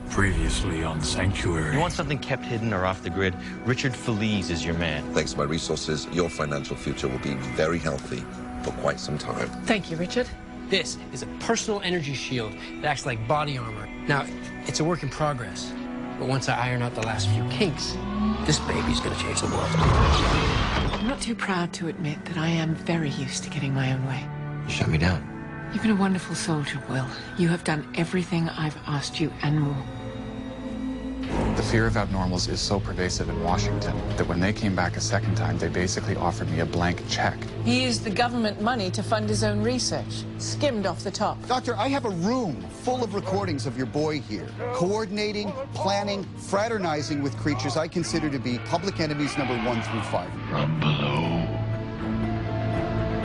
Previously on Sanctuary. You want something kept hidden or off the grid? Richard Feliz is your man. Thanks to my resources, your financial future will be very healthy for quite some time. Thank you, Richard. This is a personal energy shield that acts like body armor. Now, it's a work in progress, but once I iron out the last few kinks, this baby's gonna change the world. I'm not too proud to admit that I am very used to getting my own way. You shut me down. You've been a wonderful soldier, Will. You have done everything I've asked you and more. The fear of abnormals is so pervasive in Washington that when they came back a second time, they basically offered me a blank check. He used the government money to fund his own research, skimmed off the top. Doctor, I have a room full of recordings of your boy here, coordinating, planning, fraternizing with creatures I consider to be public enemies number 1 through 5. From below,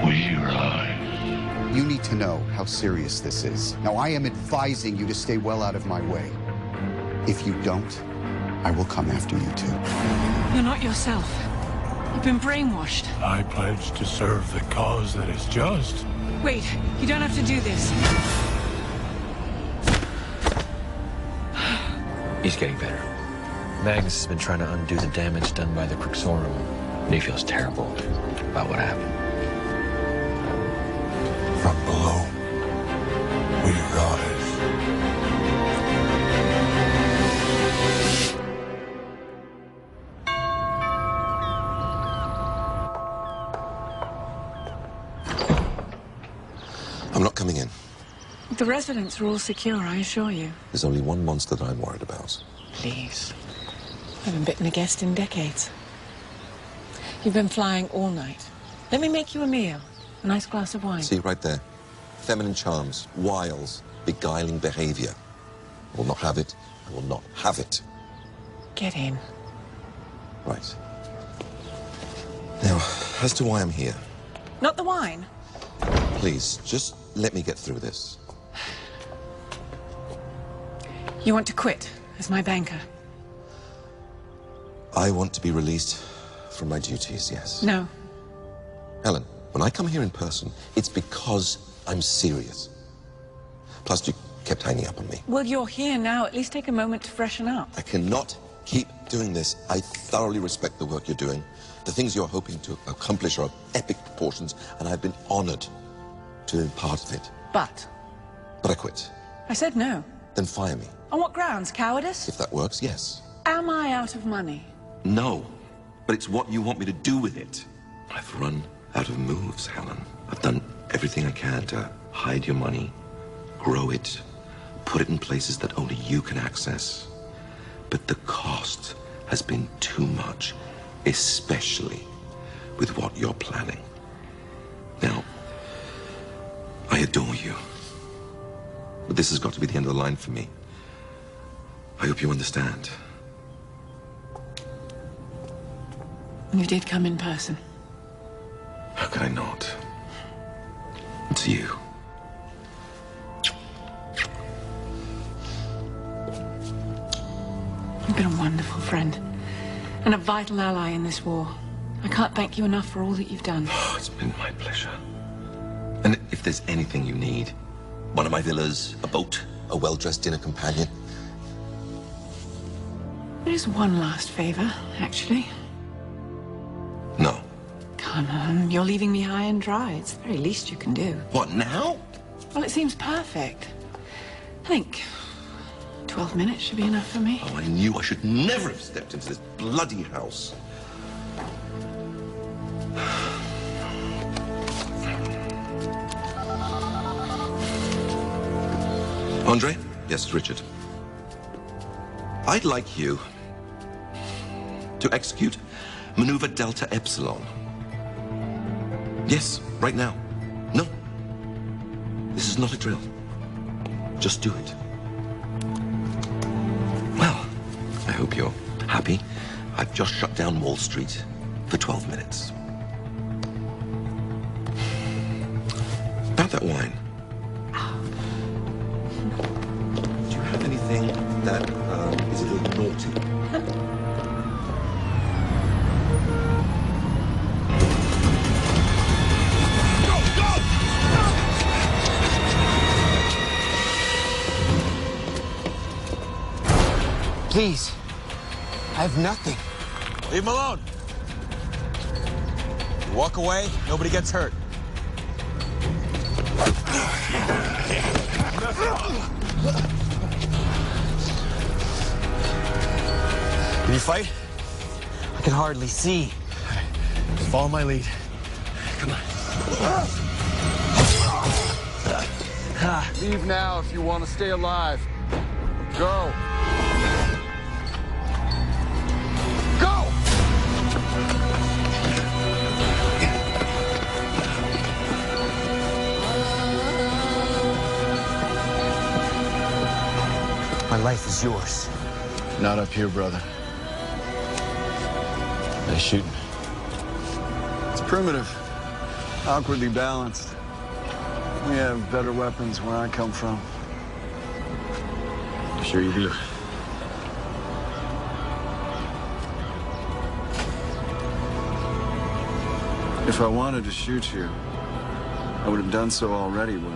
we rise. You need to know how serious this is. Now, I am advising you to stay well out of my way. If you don't, I will come after you too. You're not yourself. You've been brainwashed. I pledge to serve the cause that is just. Wait, you don't have to do this. He's getting better. Magnus has been trying to undo the damage done by the Crixorum, and he feels terrible about what happened. From below, we rise. I'm not coming in. The residents are all secure, I assure you. There's only one monster that I'm worried about. Please. I haven't bitten a guest in decades. You've been flying all night. Let me make you a meal. A nice glass of wine. See, right there. Feminine charms, wiles, beguiling behavior. I will not have it. I will not have it. Get in. Right. Now, as to why I'm here. Not the wine. Please, just let me get through this. You want to quit as my banker? I want to be released from my duties, yes. No. Helen, when I come here in person, it's because I'm serious. Plus, you kept hanging up on me. Well, you're here now. At least take a moment to freshen up. I cannot keep doing this. I thoroughly respect the work you're doing. The things you're hoping to accomplish are of epic proportions, and I've been honored to be part of it. But I quit. I said no. Then fire me. On what grounds? Cowardice? If that works, yes. Am I out of money? No, but it's what you want me to do with it. I've run out of moves, Helen. I've done everything I can to hide your money, grow it, put it in places that only you can access. But the cost has been too much, especially with what you're planning. Now, I adore you, but this has got to be the end of the line for me. I hope you understand. You did come in person. How could I not? It's you. You've been a wonderful friend and a vital ally in this war. I can't thank you enough for all that you've done. Oh, it's been my pleasure. And if there's anything you need, one of my villas, a boat, a well-dressed dinner companion. There's one last favor, actually. No. Come on, you're leaving me high and dry. It's the very least you can do. What, now? Well, it seems perfect. I think 12 minutes should be enough for me. Oh, I knew I should never have stepped into this bloody house. Andre? Yes, it's Richard. I'd like you to execute Maneuver Delta Epsilon. Yes, right now. No. This is not a drill. Just do it. Well, I hope you're happy. I've just shut down Wall Street for 12 minutes. About that wine. Do you have anything that is a little naughty? Please. I have nothing. Leave him alone. Walk away, nobody gets hurt. Can you fight? I can hardly see. Just follow my lead. Come on. Leave now if you want to stay alive. Go. Go! My life is yours. Not up here, brother. Nice shooting. It's primitive, awkwardly balanced. We have better weapons where I come from. Sure you do. If I wanted to shoot you, I would have done so already, Will.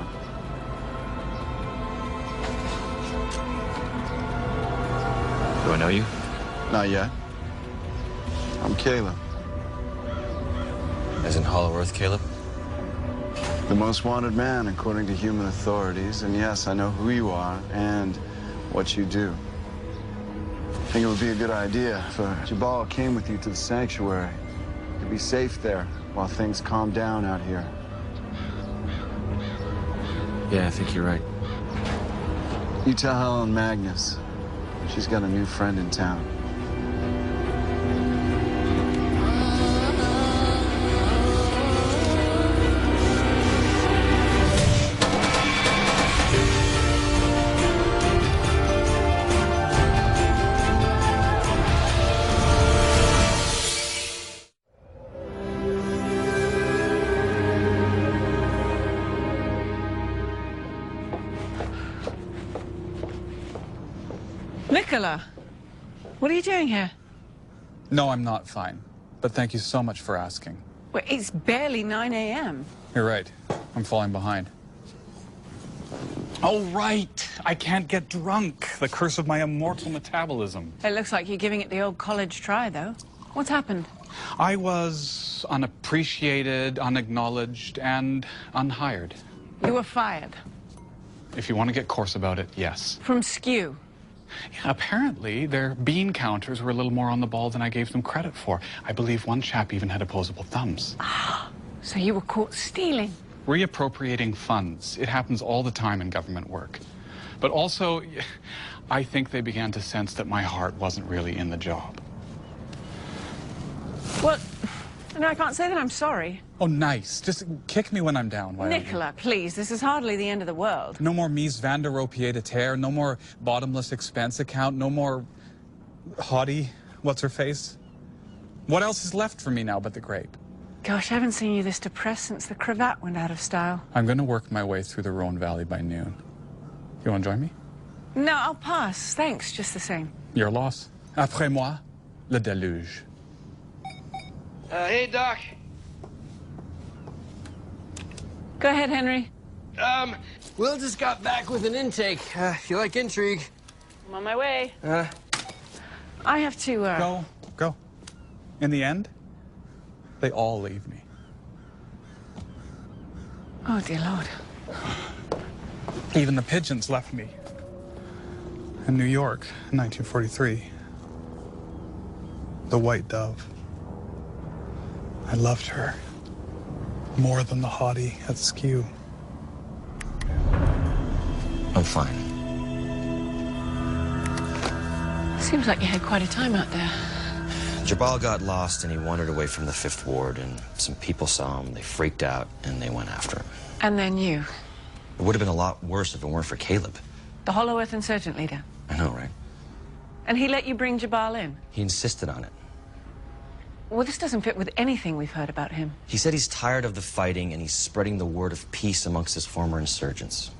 Do I know you? Not yet. I'm Caleb. As in Hollow Earth, Caleb? The most wanted man, according to human authorities. And yes, I know who you are and what you do. I think it would be a good idea if Jabal came with you to the sanctuary. You'd be safe there while things calm down out here. Yeah, I think you're right. You tell Helen Magnus. She's got a new friend in town. Nicola, what are you doing here? No, I'm not fine. But thank you so much for asking. Well, it's barely 9 a.m. You're right. I'm falling behind. Oh, right. I can't get drunk. The curse of my immortal metabolism. It looks like you're giving it the old college try, though. What's happened? I was unappreciated, unacknowledged, and unhired. You were fired. If you want to get coarse about it, yes. From Skew. Yeah, apparently, their bean counters were a little more on the ball than I gave them credit for. I believe one chap even had opposable thumbs. So you were caught stealing. Reappropriating funds. It happens all the time in government work. But also, I think they began to sense that my heart wasn't really in the job. Well, no, I can't say that I'm sorry. Oh, nice. Just kick me when I'm down. Why don't you? Nicola, please, this is hardly the end of the world. No more mise van der Rohe pied à terre, no more bottomless expense account, no more haughty, what's her face? What else is left for me now but the grape? Gosh, I haven't seen you this depressed since the cravat went out of style. I'm going to work my way through the Rhone Valley by noon. You want to join me? No, I'll pass. Thanks, just the same. Your loss. Après moi, le déluge. Hey, Doc. Go ahead, Henry. Will just got back with an intake. If you like intrigue. I'm on my way. I have to, Go. In the end, they all leave me. Oh, dear Lord. Even the pigeons left me. In New York, in 1943. The white dove. I loved her. More than the haughty at Skew. I'm fine. Seems like you had quite a time out there. Jabal got lost and he wandered away from the 5th Ward, and some people saw him, they freaked out, and they went after him. And then you. It would have been a lot worse if it weren't for Caleb. The Hollow Earth insurgent leader. I know, right? And he let you bring Jabal in? He insisted on it. Well, this doesn't fit with anything we've heard about him. He said he's tired of the fighting and he's spreading the word of peace amongst his former insurgents.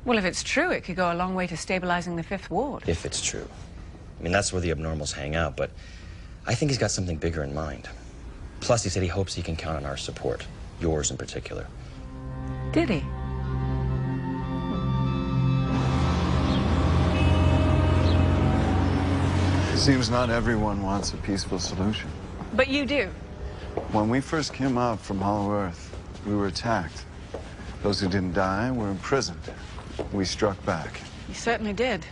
Well, if it's true, it could go a long way to stabilizing the 5th Ward. If it's true. I mean, that's where the abnormals hang out, but I think he's got something bigger in mind. Plus, he said he hopes he can count on our support, yours in particular. Did he? Seems not everyone wants a peaceful solution. But you do. When we first came up from Hollow Earth, we were attacked. Those who didn't die were imprisoned. We struck back. You certainly did.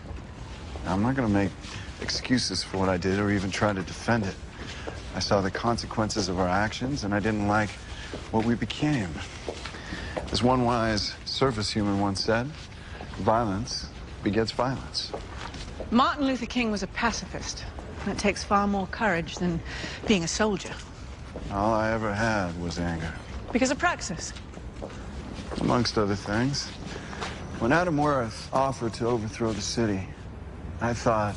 I'm not going to make excuses for what I did or even try to defend it. I saw the consequences of our actions, and I didn't like what we became. As one wise surface human once said, violence begets violence. Martin Luther King was a pacifist. That takes far more courage than being a soldier. All I ever had was anger. Because of praxis. Amongst other things. When Adam Worth offered to overthrow the city, I thought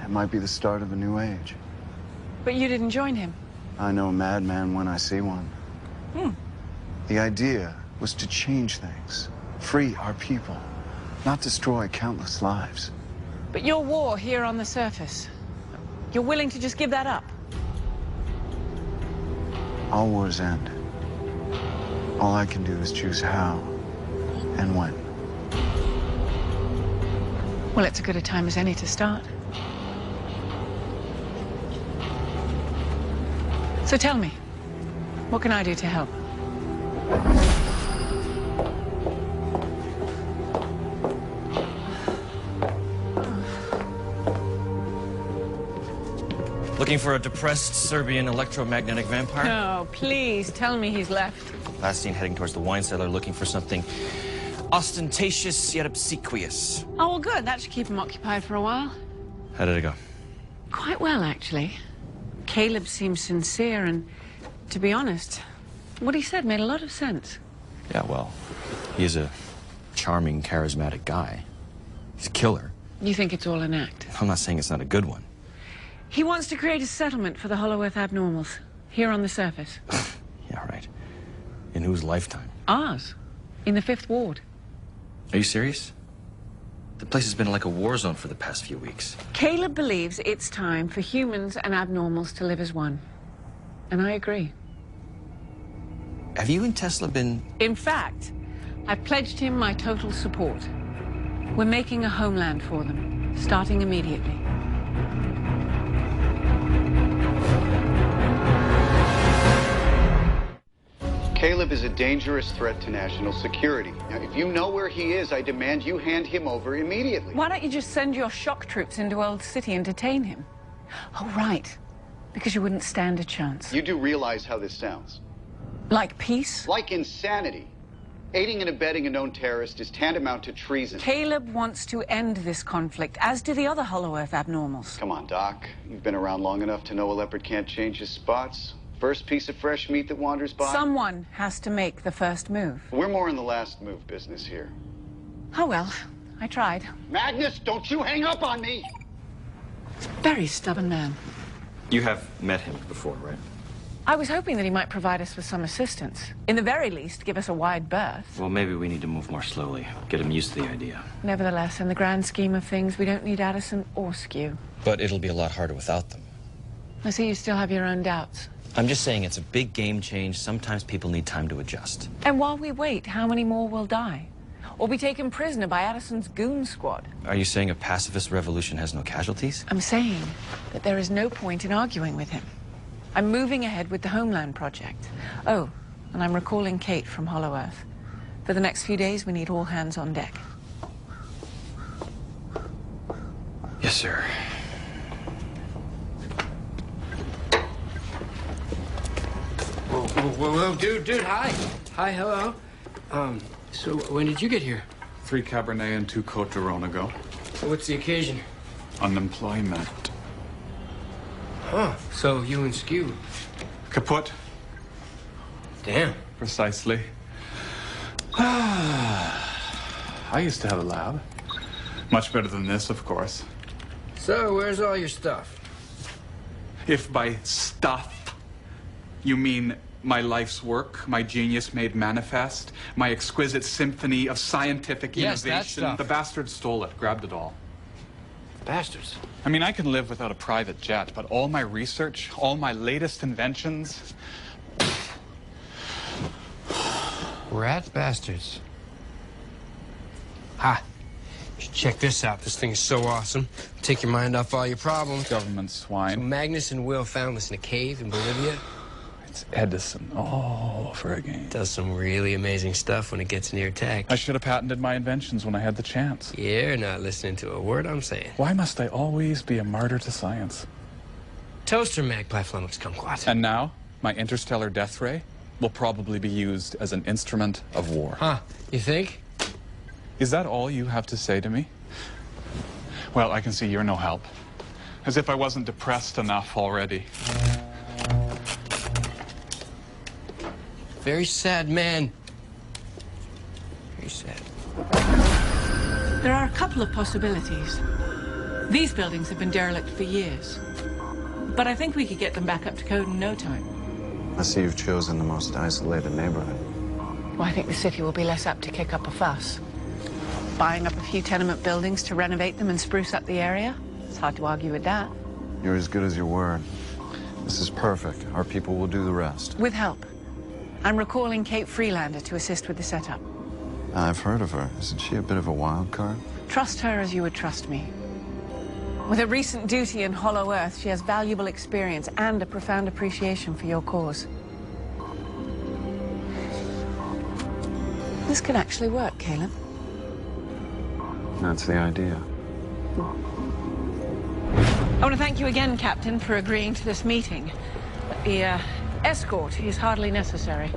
it might be the start of a new age. But you didn't join him. I know a madman when I see one. The idea was to change things, free our people, not destroy countless lives. But your war here on the surface, you're willing to just give that up? All wars end. All I can do is choose how and when. Well, it's as good a time as any to start. So tell me, what can I do to help? Looking for a depressed Serbian electromagnetic vampire? No, please tell me he's left. Last seen heading towards the wine cellar looking for something ostentatious yet obsequious. Oh, well, good. That should keep him occupied for a while. How did it go? Quite well, actually. Caleb seemed sincere, and to be honest, what he said made a lot of sense. Yeah, well, he's a charming, charismatic guy. He's a killer. You think it's all an act? I'm not saying it's not a good one. He wants to create a settlement for the Hollow Earth abnormals, here on the surface. Yeah, right. In whose lifetime? Ours, in the 5th Ward. Are you serious? The place has been like a war zone for the past few weeks. Caleb believes it's time for humans and abnormals to live as one. And I agree. Have you and Tesla been... In fact, I've pledged him my total support. We're making a homeland for them, starting immediately. Caleb is a dangerous threat to national security. Now, if you know where he is, I demand you hand him over immediately. Why don't you just send your shock troops into Old City and detain him? Oh, right. Because you wouldn't stand a chance. You do realize how this sounds. Like peace? Like insanity. Aiding and abetting a known terrorist is tantamount to treason. Caleb wants to end this conflict, as do the other Hollow Earth abnormals. Come on, Doc. You've been around long enough to know a leopard can't change his spots. First piece of fresh meat that wanders by. Someone has to make the first move. We're more in the last move business here. Oh, well, I tried. Magnus, don't you hang up on me! Very stubborn man. You have met him before, right? I was hoping that he might provide us with some assistance. In the very least, give us a wide berth. Well, maybe we need to move more slowly. Get him used to the idea. Nevertheless, in the grand scheme of things, we don't need Addison or Skew. But it'll be a lot harder without them. I see you still have your own doubts. I'm just saying it's a big game change. Sometimes people need time to adjust. And while we wait, how many more will die? Or be taken prisoner by Addison's goon squad? Are you saying a pacifist revolution has no casualties? I'm saying that there is no point in arguing with him. I'm moving ahead with the Homeland Project. Oh, and I'm recalling Kate from Hollow Earth. For the next few days, we need all hands on deck. Yes, sir. Whoa, dude, hi. Hi, hello. So when did you get here? 3 Cabernet and 2 Côte d'Aron ago. So what's the occasion? Unemployment. Huh, so you and Skew. Kaput. Damn. Precisely. I used to have a lab. Much better than this, of course. So where's all your stuff? If by stuff you mean my life's work, my genius made manifest, my exquisite symphony of scientific Yes, that innovation, stuff. the bastard stole it, grabbed it all. Bastards. I mean, I can live without a private jet, but all my research, all my latest inventions... Rat bastards. Ha. Check this out. This thing is so awesome. Take your mind off all your problems. Government swine. So Magnus and Will found this in a cave in Bolivia. It's Edison all over again. Does some really amazing stuff when it gets near tech. I should have patented my inventions when I had the chance. You're not listening to a word I'm saying. Why must I always be a martyr to science? Toaster magpie flummox kumquat. And now, my interstellar death ray will probably be used as an instrument of war. Huh, you think? Is that all you have to say to me? Well, I can see you're no help. As if I wasn't depressed enough already. Very sad man. Very sad. There are a couple of possibilities. These buildings have been derelict for years. But I think we could get them back up to code in no time. I see you've chosen the most isolated neighborhood. Well, I think the city will be less apt to kick up a fuss. Buying up a few tenement buildings to renovate them and spruce up the area? It's hard to argue with that. You're as good as your word. This is perfect. Our people will do the rest. With help. I'm recalling Kate Freelander to assist with the setup. I've heard of her. Isn't she a bit of a wild card? Trust her as you would trust me. With her recent duty in Hollow Earth, she has valuable experience and a profound appreciation for your cause. This could actually work, Caleb. That's the idea. I want to thank you again, Captain, for agreeing to this meeting. The escort is hardly necessary.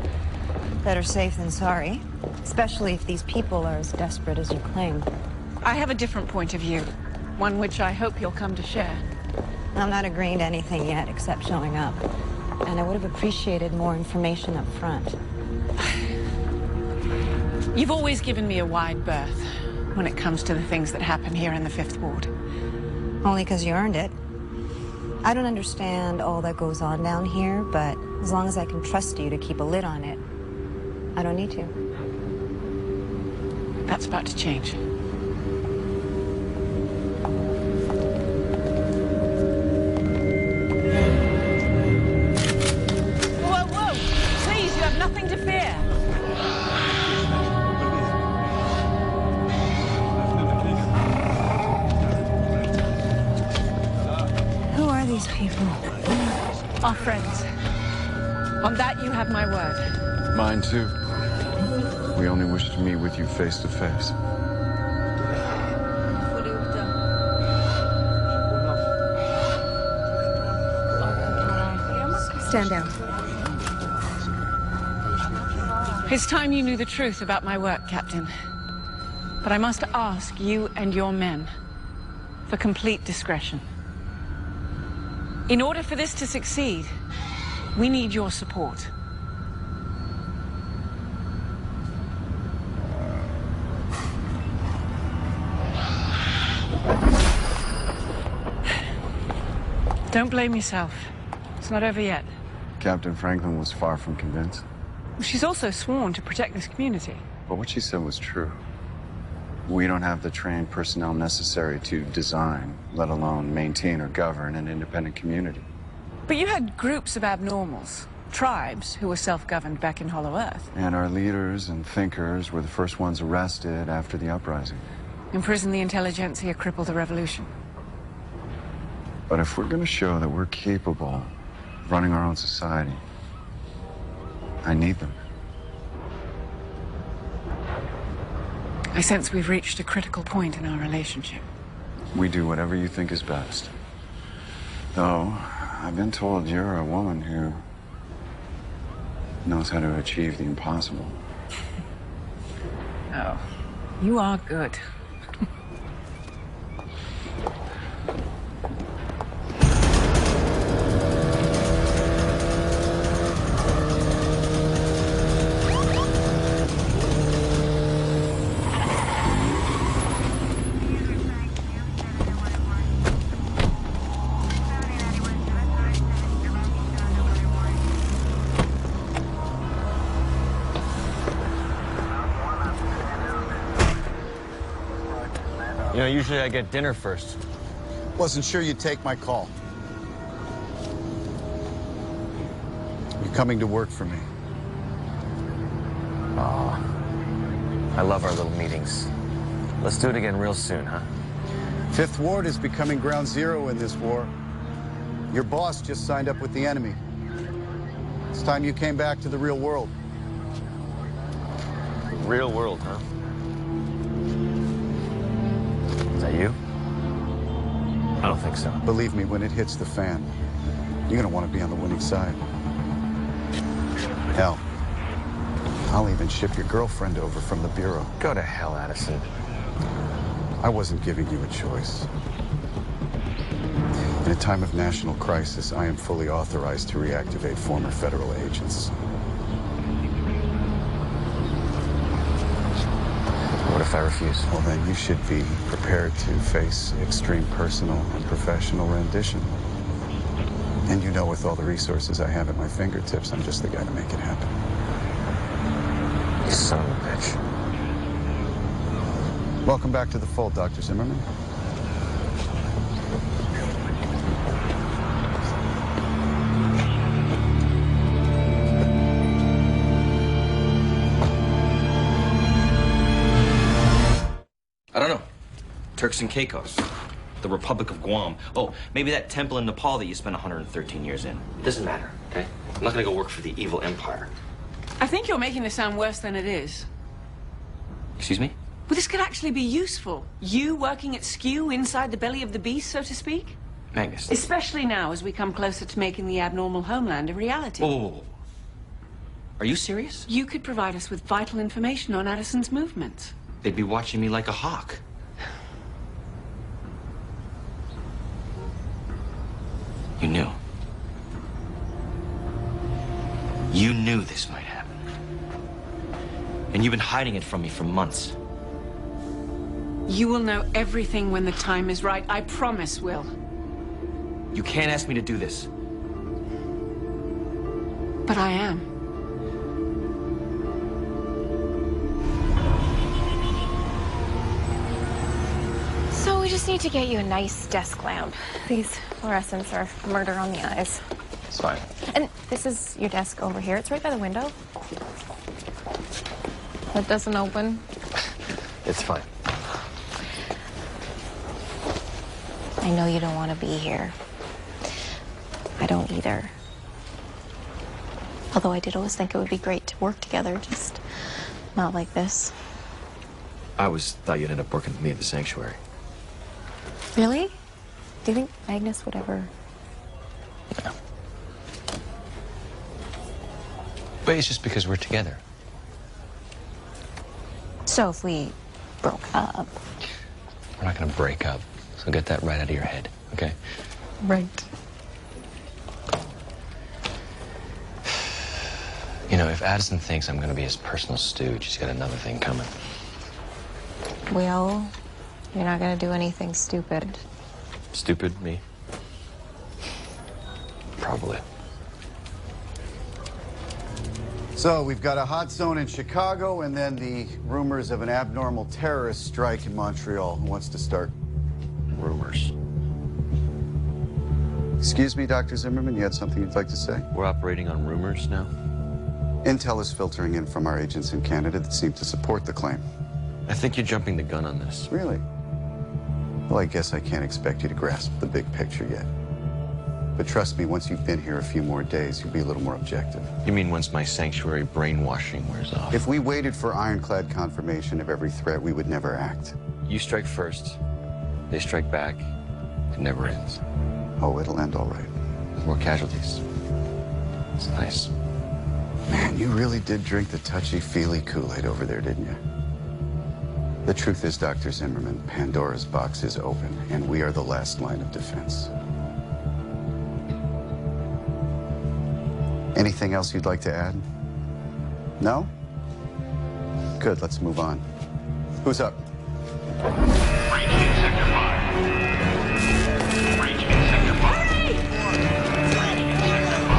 Better safe than sorry, especially if these people are as desperate as you claim. I have a different point of view, one which I hope you'll come to share. I'm not agreeing to anything yet except showing up, and I would have appreciated more information up front. You've always given me a wide berth when it comes to the things that happen here in the Fifth Ward. Only because you earned it. I don't understand all that goes on down here, but as long as I can trust you to keep a lid on it, I don't need to. That's about to change. Whoa, whoa! Please, you have nothing to fear. Who are these people? Our friends. On that, you have my word. Mine too. We only wish to meet with you face to face. Stand down. It's time you knew the truth about my work, Captain. But I must ask you and your men for complete discretion. In order for this to succeed, we need your support. Don't blame yourself. It's not over yet. Captain Franklin was far from convinced. She's also sworn to protect this community. But what she said was true. We don't have the trained personnel necessary to design, let alone maintain or govern an independent community. But you had groups of abnormals, tribes, who were self-governed back in Hollow Earth. And our leaders and thinkers were the first ones arrested after the uprising. Imprison the intelligentsia, cripple the revolution. But if we're going to show that we're capable of running our own society, I need them. I sense we've reached a critical point in our relationship. We do whatever you think is best. Though, I've been told you're a woman who knows how to achieve the impossible. Oh, you are good. You know, usually I get dinner first. Wasn't sure you'd take my call. You're coming to work for me. I love our little meetings. Let's do it again real soon, huh? Fifth Ward is becoming ground zero in this war. Your boss just signed up with the enemy. It's time you came back to the real world. Real world, huh? Is that you? I don't think so. Believe me, when it hits the fan, you're gonna want to be on the winning side. Hell, I'll even ship your girlfriend over from the Bureau. Go to hell, Addison. I wasn't giving you a choice. In a time of national crisis, I am fully authorized to reactivate former federal agents. What if I refuse? Well, then you should be prepared to face extreme personal and professional rendition. And you know, with all the resources I have at my fingertips, I'm just the guy to make it happen. You son of a bitch. Welcome back to the fold, Dr. Zimmerman. I don't know. Turks and Caicos. The Republic of Guam. Oh, maybe that temple in Nepal that you spent 113 years in. It doesn't matter, okay? I'm not gonna go work for the evil empire. I think you're making this sound worse than it is. Excuse me? Well, this could actually be useful. You working at Skew inside the belly of the beast, so to speak. Magnus. Especially now as we come closer to making the abnormal homeland a reality. Whoa, whoa, whoa. Are you serious? You could provide us with vital information on Addison's movements. They'd be watching me like a hawk. You knew. You knew this might happen. And you've been hiding it from me for months. You will know everything when the time is right. I promise, Will. You can't ask me to do this. But I am. So we just need to get you a nice desk lamp. These fluorescents are murder on the eyes. It's fine. And this is your desk over here. It's right by the window. It doesn't open. It's fine. I know you don't want to be here. I don't either. Although I did always think it would be great to work together, just not like this. I always thought you'd end up working with me at the sanctuary. Really? Do you think Magnus would ever? Yeah. But it's just because we're together. So if we broke up. We're not gonna break up. So get that right out of your head, okay? Right. You know, if Addison thinks I'm gonna be his personal stooge, she's got another thing coming. Will, you're not gonna do anything stupid. Stupid, me? Probably. So we've got a hot zone in Chicago and then the rumors of an abnormal terrorist strike in Montreal. Who wants to start? Rumors. Excuse me, Dr. Zimmerman, you had something you'd like to say? We're operating on rumors now? Intel is filtering in from our agents in Canada that seem to support the claim. I think you're jumping the gun on this. Really? Well, I guess I can't expect you to grasp the big picture yet. But trust me, once you've been here a few more days, you'll be a little more objective. You mean once my sanctuary brainwashing wears off? If we waited for ironclad confirmation of every threat, we would never act. You strike first, they strike back, it never ends. Oh, it'll end all right. With more casualties. It's nice. Man, you really did drink the touchy-feely Kool-Aid over there, didn't you? The truth is, Dr. Zimmerman, Pandora's box is open, and we are the last line of defense. Anything else you'd like to add? No? Good, let's move on. Who's up? Ranging Sector 5. Ranging Sector 5. Ranging Sector 5.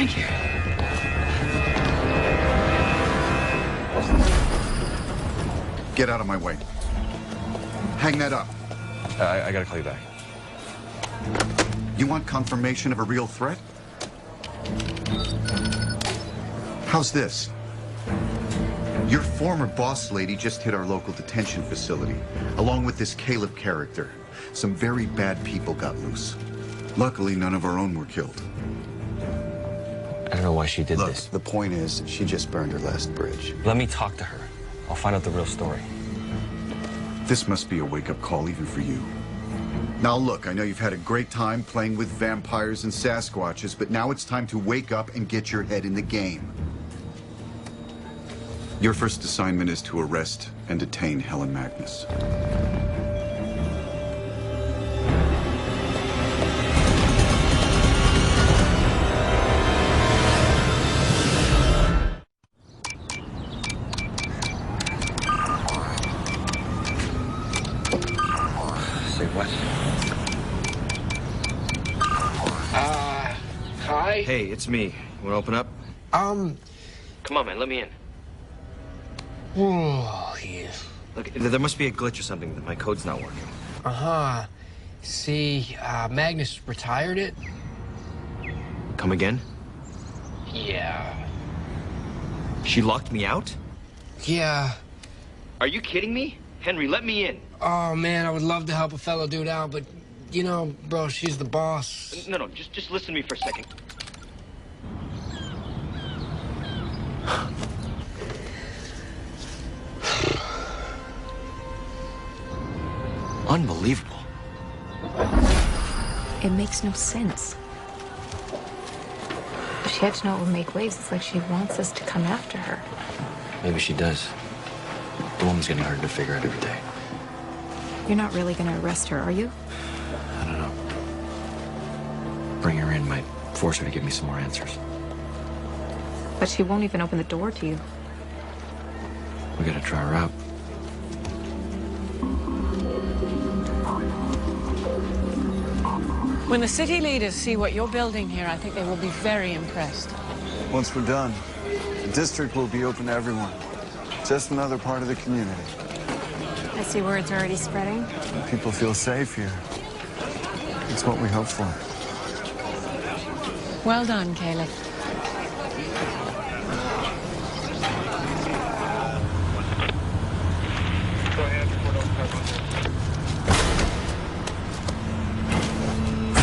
Thank you. Get out of my way. Hang that up. I gotta call you back. You want confirmation of a real threat? How's this? Your former boss lady just hit our local detention facility, along with this Caleb character. Some very bad people got loose. Luckily, none of our own were killed. I don't know why she did Look, this. the point is, she just burned her last bridge. Let me talk to her. I'll find out the real story. This must be a wake-up call even for you. Now look, I know you've had a great time playing with vampires and Sasquatches, but now it's time to wake up and get your head in the game. Your first assignment is to arrest and detain Helen Magnus. Say what? Hi? Hey, it's me. You wanna open up? Come on, man, let me in. Oh, yeah. Look, there must be a glitch or something. My code's not working. Uh-huh. See, Magnus retired it? Come again? Yeah. She locked me out? Yeah. Are you kidding me? Henry, let me in. Oh, man, I would love to help a fellow dude out, but, you know, bro, she's the boss. No, just listen to me for a second. Unbelievable. It makes no sense. If she had to know it would make waves, it's like she wants us to come after her. Maybe she does. The woman's getting harder to figure out every day. You're not really gonna arrest her, are you? I don't know. Bring her in might force her to give me some more answers. But she won't even open the door to you. We gotta try her out. When the city leaders see what you're building here, I think they will be very impressed. Once we're done, the district will be open to everyone. Just another part of the community. I see word's already spreading. People feel safe here. It's what we hope for. Well done, Caleb.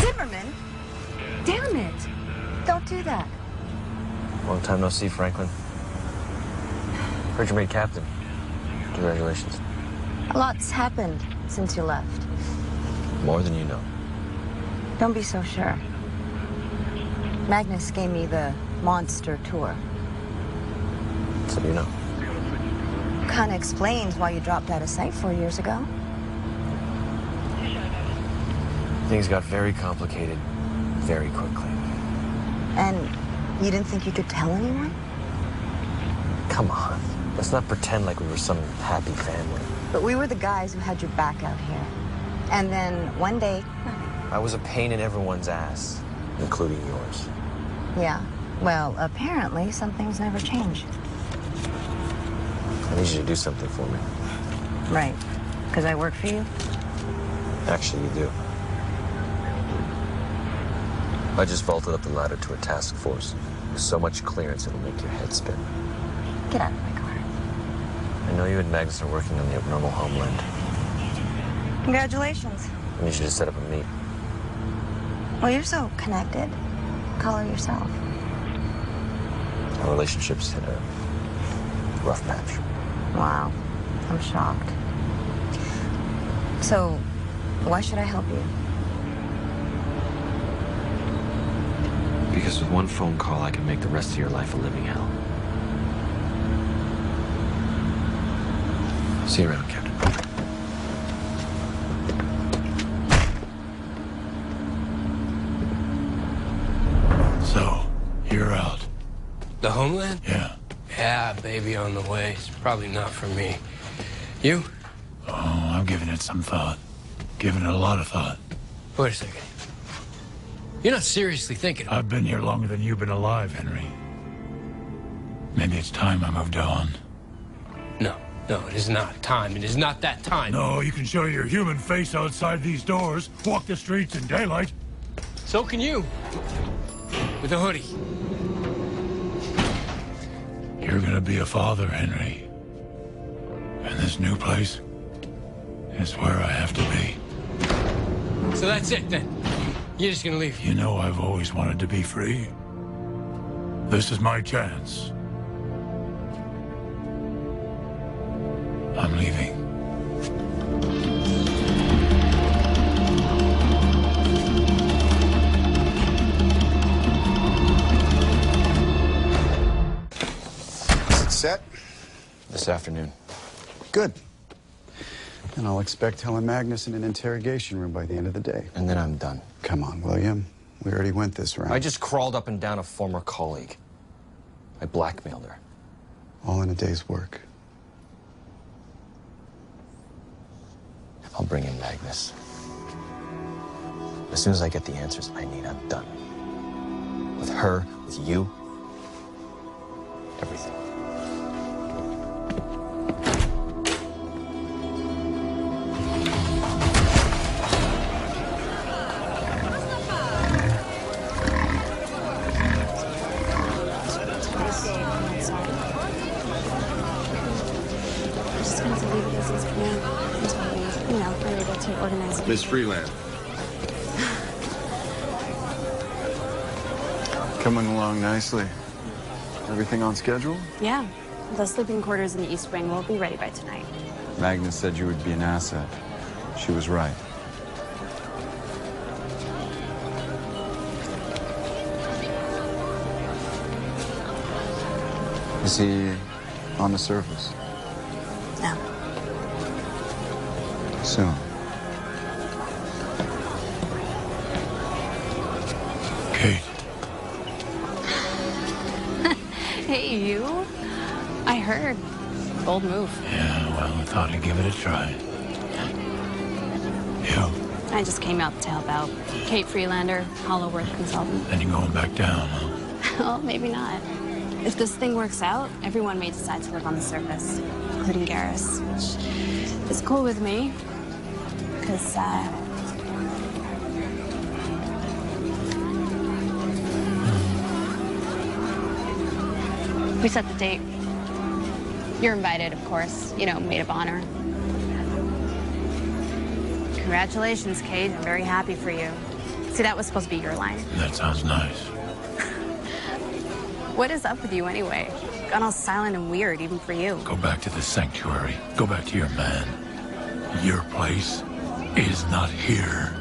Zimmerman? Damn it! Don't do that. Long time no see, Franklin. Heard you made captain. Congratulations. A lot's happened since you left. More than you know. Don't be so sure. Magnus gave me the monster tour. So you know. Kinda explains why you dropped out of sight 4 years ago. Things got very complicated very quickly. And you didn't think you could tell anyone? Come on. Let's not pretend like we were some happy family. But we were the guys who had your back out here. And then one day... I was a pain in everyone's ass, including yours. Yeah. Well, apparently some things never change. I need you to do something for me. Right. Because I work for you? Actually, you do. I just vaulted up the ladder to a task force. With so much clearance, it'll make your head spin. Get out of my car. I know you and Magnus are working on the abnormal homeland. Congratulations. I need you to set up a meet. Well, you're so connected. Call her yourself. Our relationship's hit a rough patch. Wow. I'm shocked. So, why should I help you? Because with one phone call, I can make the rest of your life a living hell. See you around, Captain. So, you're out. The homeland? Yeah. Yeah, baby on the way. It's probably not for me. You? Oh, I'm giving it some thought. Giving it a lot of thought. Wait a second. You're not seriously thinking. I've been here longer than you've been alive, Henry. Maybe it's time I moved on. No, it is not time. It is not that time. No, you can show your human face outside these doors, walk the streets in daylight. So can you. With a hoodie. You're gonna be a father, Henry. And this new place is where I have to be. So that's it, then? You're just gonna leave? You know I've always wanted to be free. This is my chance. I'm leaving. Is it set? This afternoon. Good. And I'll expect Helen Magnus in an interrogation room by the end of the day. And then I'm done. Come on, William. We already went this round. I just crawled up and down a former colleague. I blackmailed her. All in a day's work. I'll bring in Magnus. As soon as I get the answers I need, I'm done. With her, with you, everything. Miss Freeland. Coming along nicely. Everything on schedule? Yeah. The sleeping quarters in the East Wing will be ready by tonight. Magnus said you would be an asset. She was right. Is he on the surface? No. Soon. Kate. Hey, you. I heard. Bold move. Yeah, well, I thought I'd give it a try. You? I just came out to help out. Kate Freelander, Hollow Worth consultant. Then you're going back down, huh? Well, maybe not. If this thing works out, everyone may decide to live on the surface, including Garrus, which is cool with me, because, we set the date. You're invited, of course. You know, maid of honor. Congratulations, Kate. I'm very happy for you. See, that was supposed to be your line. That sounds nice. What is up with you anyway? Gone all silent and weird, even for you. Go back to the sanctuary. Go back to your man. Your place is not here.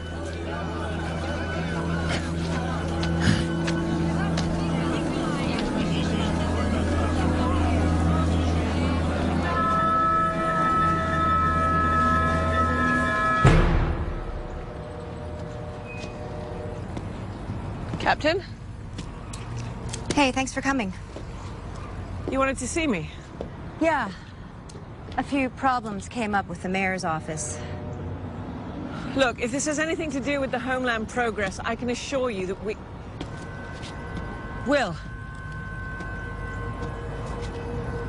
Captain? Hey, thanks for coming. You wanted to see me? Yeah. A few problems came up with the mayor's office. Look, if this has anything to do with the Homeland progress, I can assure you that we... Will.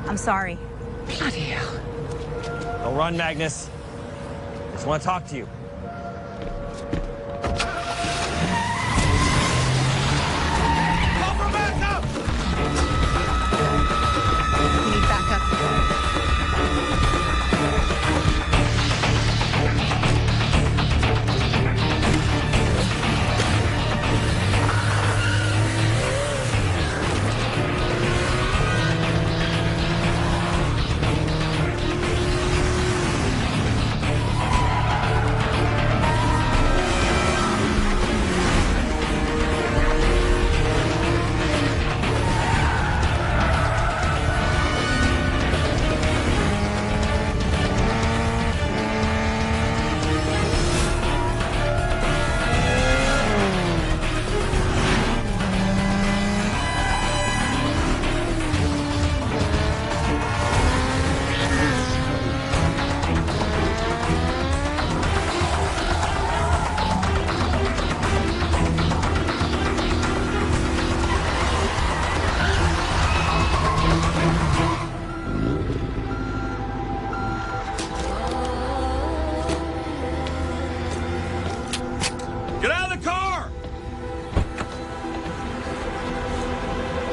I'm sorry. Bloody hell. Don't run, Magnus. Just want to talk to you. We need backup.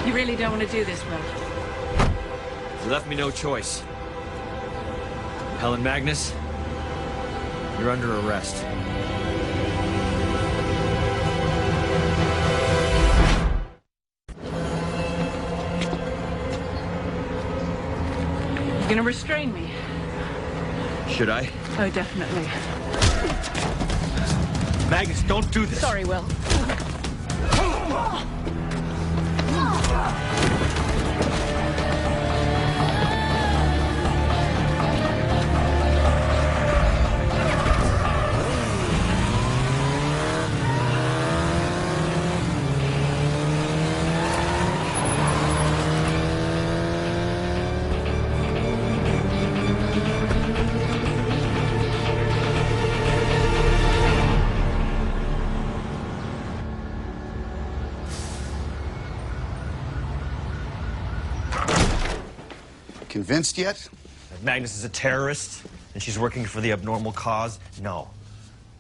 You really don't want to do this, Will? You left me no choice. Helen Magnus, you're under arrest. You're gonna restrain me? Should I? Oh, definitely. Magnus, don't do this. Sorry, Will. Convinced yet? That Magnus is a terrorist and she's working for the abnormal cause? No.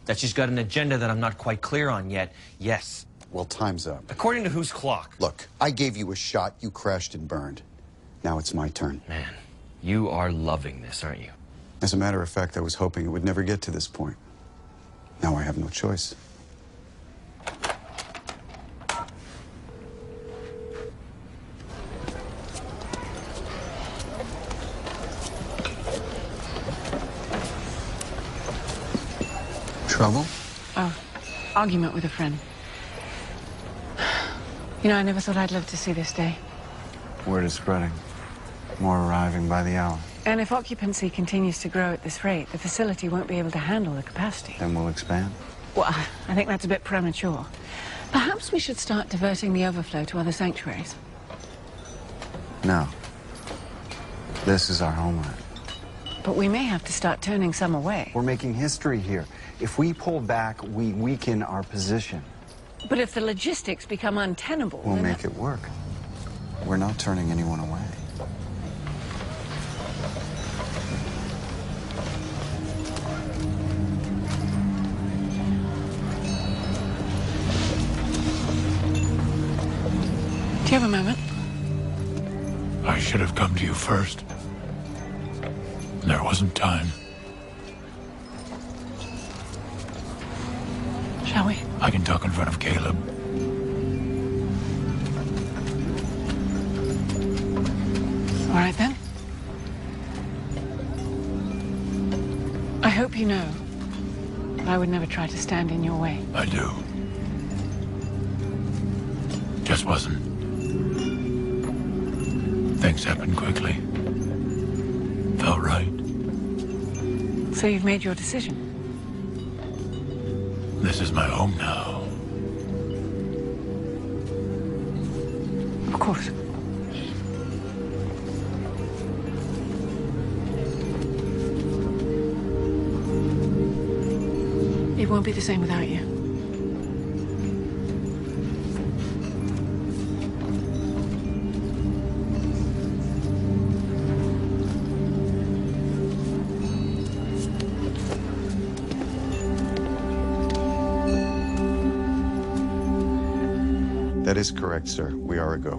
That she's got an agenda that I'm not quite clear on yet? Yes. Well, time's up. According to whose clock? Look, I gave you a shot, you crashed and burned. Now it's my turn. Man, you are loving this, aren't you? As a matter of fact, I was hoping it would never get to this point. Now I have no choice. Trouble? Oh, argument with a friend. You know, I never thought I'd live to see this day. Word is spreading. More arriving by the hour. And if occupancy continues to grow at this rate, the facility won't be able to handle the capacity. Then we'll expand. Well, I think that's a bit premature. Perhaps we should start diverting the overflow to other sanctuaries. No. This is our homeland. But we may have to start turning some away. We're making history here. If we pull back, we weaken our position. But if the logistics become untenable... We'll make it work. We're not turning anyone away. Do you have a moment? I should have come to you first. There wasn't time. Shall we? I can talk in front of Caleb. All right, then. I hope you know that I would never try to stand in your way. I do. Just wasn't. Things happened quickly. Felt right. So you've made your decision? This is my home now. Of course. It won't be the same without you. That is correct, sir. We are a go.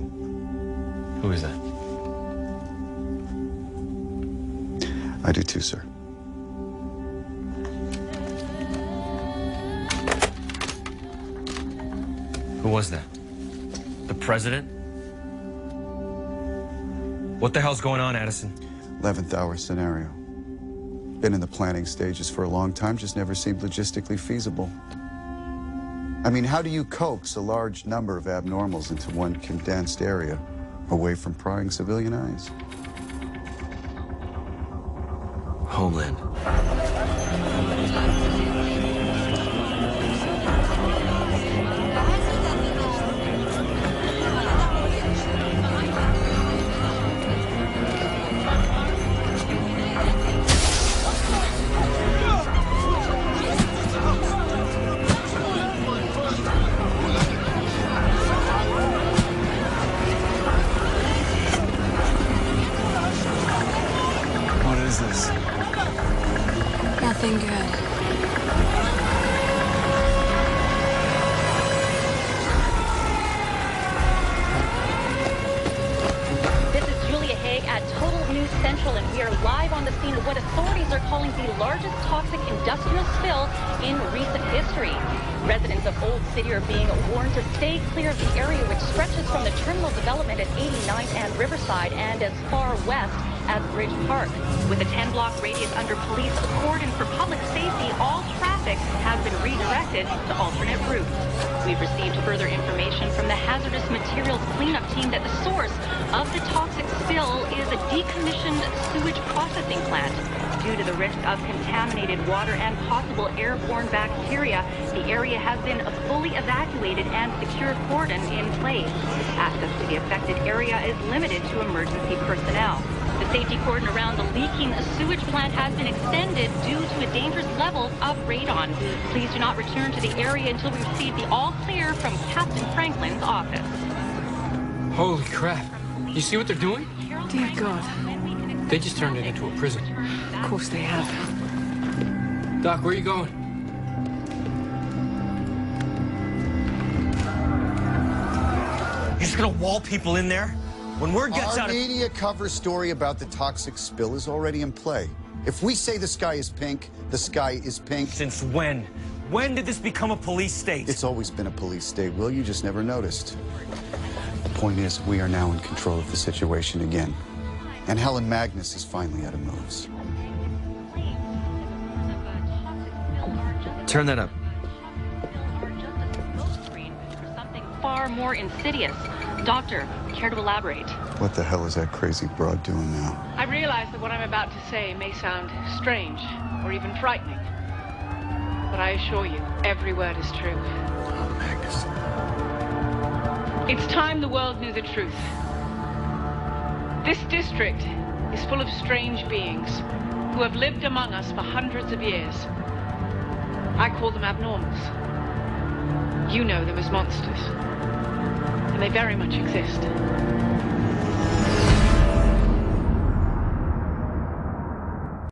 Who is that? I do too, sir. Who was that? The president? What the hell's going on, Addison? 11th hour scenario. Been in the planning stages for a long time, just never seemed logistically feasible. I mean, how do you coax a large number of abnormals into one condensed area away from prying civilian eyes? Homeland. Nothing good. Central, and we are live on the scene of what authorities are calling the largest toxic industrial spill in recent history. Residents of Old City are being warned to stay clear of the area, which stretches from the terminal development at 89th and Riverside and as far west as Bridge Park. With a 10-block radius under police cordon for public safety, all traffic has been redirected to alternate routes. We've received further information from the hazardous materials cleanup team that the source of the toxic spill is a decommissioned sewage processing plant. Due to the risk of contaminated water and possible airborne bacteria, the area has been fully evacuated and secure cordon in place. Access to the affected area is limited to emergency personnel. The safety cordon around the leaking sewage plant has been extended due to a dangerous level of radon. Please do not return to the area until we receive the all clear from Captain Franklin's office. Holy crap. You see what they're doing? Dear God. They just turned it into a prison. Of course they have. Doc, where are you going? You're just gonna wall people in there? When word gets out Our media cover story about the toxic spill is already in play. If we say the sky is pink, the sky is pink. Since when? When did this become a police state? It's always been a police state, Will. You just never noticed. The point is, we are now in control of the situation again. And Helen Magnus is finally out of moves. Turn that up. Something far more insidious. Doctor, care to elaborate? What the hell is that crazy broad doing now? I realize that what I'm about to say may sound strange or even frightening. But I assure you, every word is true. Oh, Magnus. It's time the world knew the truth. This district is full of strange beings who have lived among us for hundreds of years. I call them abnormals. You know them as monsters. And they very much exist.